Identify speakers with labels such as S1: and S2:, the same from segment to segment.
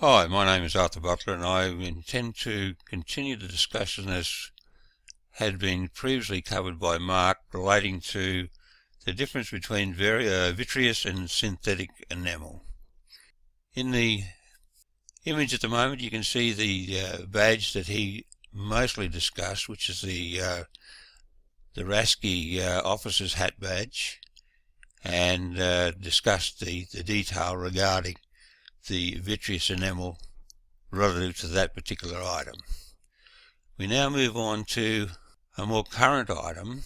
S1: Hi, my name is Arthur Butler and I intend to continue the discussion as had been previously covered by Mark relating to the difference between vitreous and synthetic enamel. In the image at the moment you can see the badge that he mostly discussed, which is the Rasky officer's hat badge, and discussed the detail regarding the vitreous enamel relative to that particular item. We now move on to a more current item,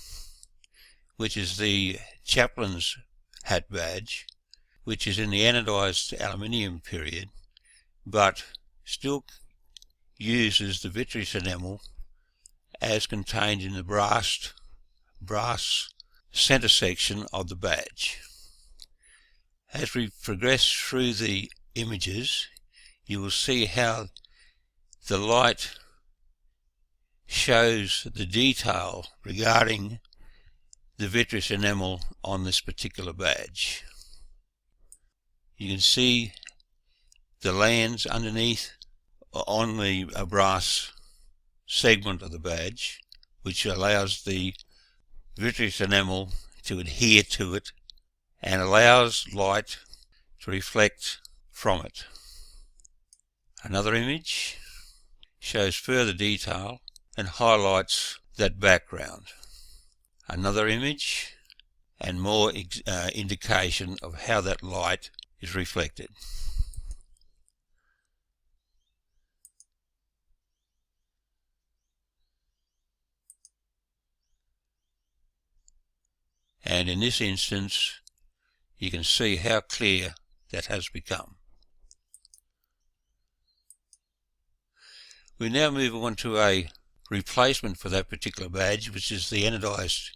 S1: which is the Chaplins Hat badge, which is in the anodized aluminium period, but still uses the vitreous enamel as contained in the brass center section of the badge. As we progress through the images, you will see how the light shows the detail regarding the vitreous enamel on this particular badge. You can see the lands underneath on the brass segment of the badge, which allows the vitreous enamel to adhere to it and allows light to reflect from it. Another image shows further detail and highlights that background. Another image and more indication of how that light is reflected. And in this instance, you can see how clear that has become. We now move on to a replacement for that particular badge, which is the anodized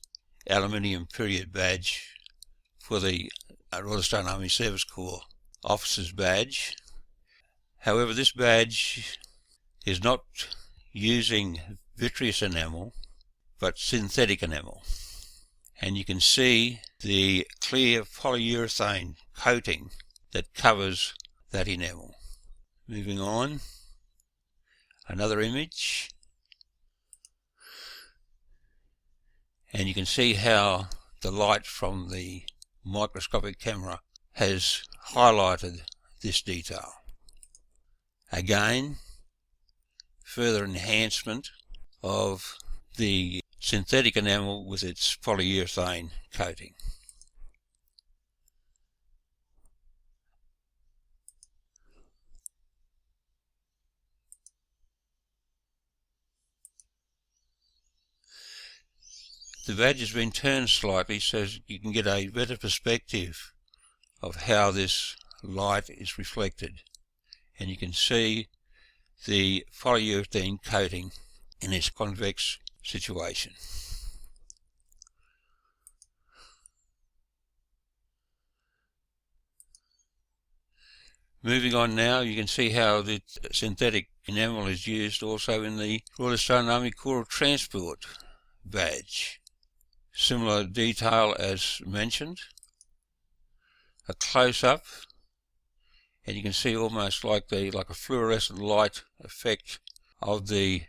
S1: aluminium period badge for the Royal Australian Army Service Corps officer's badge. However, this badge is not using vitreous enamel, but synthetic enamel. And you can see the clear polyurethane coating that covers that enamel. Moving on, another image, and you can see how the light from the microscopic camera has highlighted this detail. Again, further enhancement of the synthetic enamel with its polyurethane coating. The badge has been turned slightly so you can get a better perspective of how this light is reflected, and you can see the polyurethane coating in its convex situation. Moving on now, you can see how the synthetic enamel is used also in the Royal Australian Army Corps of Transport badge. Similar detail as mentioned. A close-up, and you can see almost like a fluorescent light effect of the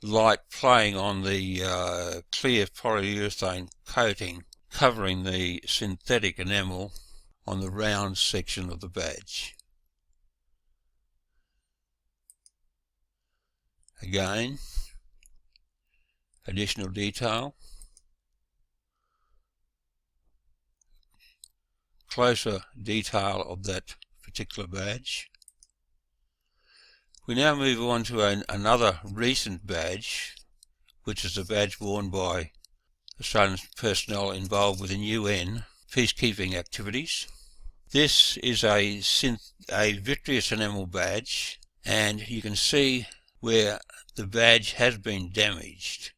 S1: light playing on the clear polyurethane coating covering the synthetic enamel on the round section of the badge. Again, additional detail. Closer detail of that particular badge. We now move on to another recent badge, which is a badge worn by Australian personnel involved within UN peacekeeping activities. This is a vitreous enamel badge, and you can see where the badge has been damaged.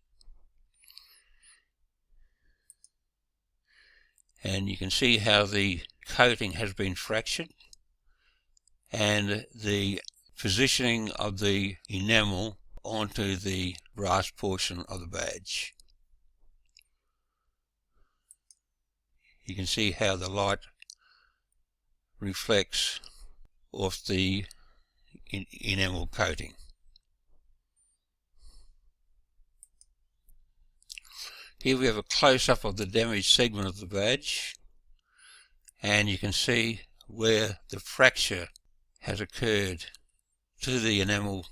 S1: And you can see how the coating has been fractured and the positioning of the enamel onto the brass portion of the badge. You can see how the light reflects off the enamel coating. Here we have a close-up of the damaged segment of the badge, and you can see where the fracture has occurred to the enamel.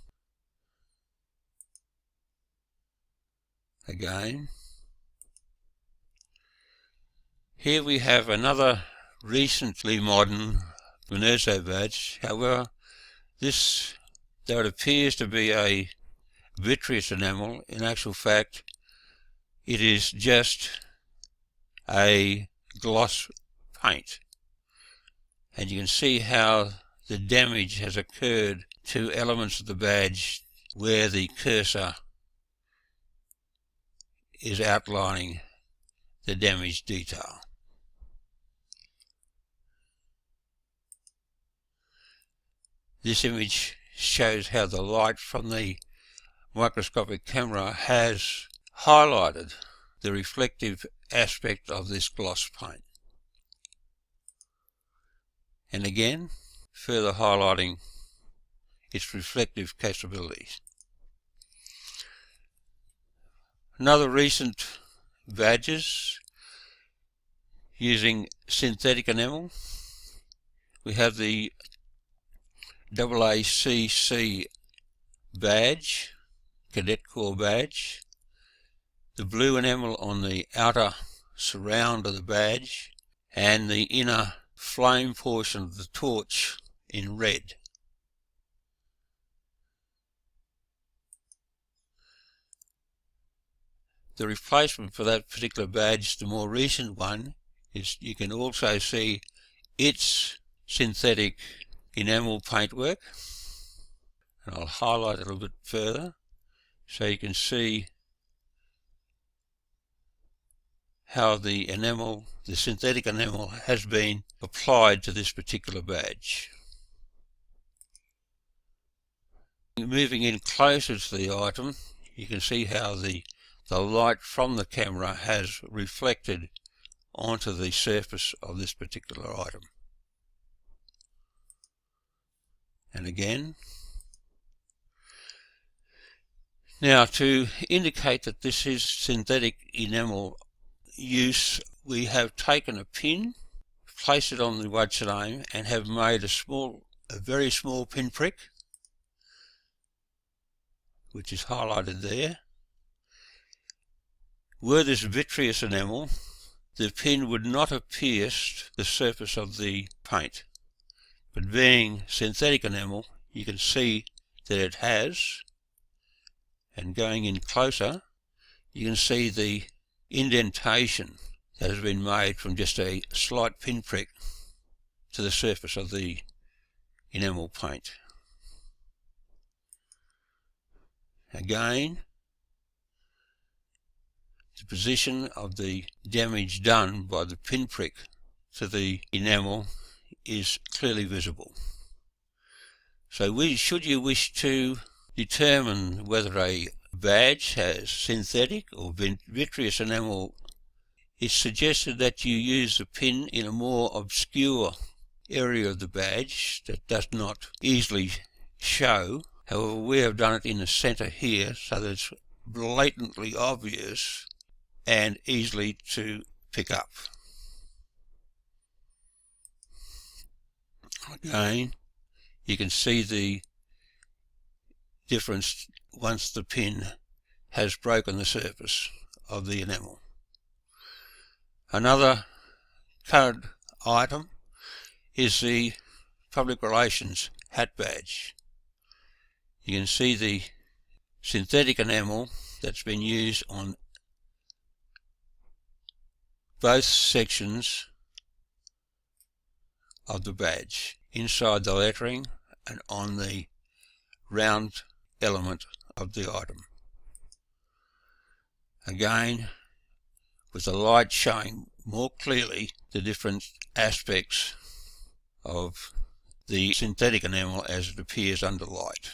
S1: Again, here we have another recently modern Vernerzo badge. However, this, though it appears to be a vitreous enamel, in actual fact it is just a gloss paint, and you can see how the damage has occurred to elements of the badge where the cursor is outlining the damaged detail. This image shows how the light from the microscopic camera has highlighted the reflective aspect of this gloss paint, and again further highlighting its reflective capabilities. Another recent badges using synthetic enamel, we have the AACC badge, Cadet Corps badge, the blue enamel on the outer surround of the badge, and the inner flame portion of the torch in red. The replacement for that particular badge, the more recent one, is you can also see its synthetic enamel paintwork, and I'll highlight it a little bit further so you can see how the enamel, the synthetic enamel, has been applied to this particular badge. Moving in closer to the item, you can see how the light from the camera has reflected onto the surface of this particular item. And again, now to indicate that this is synthetic enamel use, we have taken a pin, placed it on the watch name, and have made a very small pinprick, which is highlighted there. Were this vitreous enamel, the pin would not have pierced the surface of the paint, but being synthetic enamel, you can see that it has, and going in closer, you can see the indentation that has been made from just a slight pinprick to the surface of the enamel paint. Again, the position of the damage done by the pinprick to the enamel is clearly visible. So should you wish to determine whether a badge has synthetic or vitreous enamel, it's suggested that you use the pin in a more obscure area of the badge that does not easily show. However, we have done it in the center here so that it's blatantly obvious and easily to pick up. Again, you can see the difference once the pin has broken the surface of the enamel. Another current item is the public relations hat badge. You can see the synthetic enamel that's been used on both sections of the badge, inside the lettering and on the round element of the item. Again, with the light showing more clearly the different aspects of the synthetic enamel as it appears under light.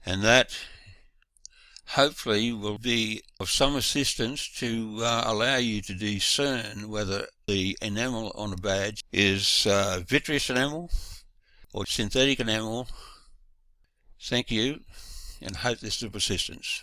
S1: And that hopefully will be of some assistance to allow you to discern whether the enamel on a badge is vitreous enamel or synthetic enamel. Thank you, and hope this is of assistance.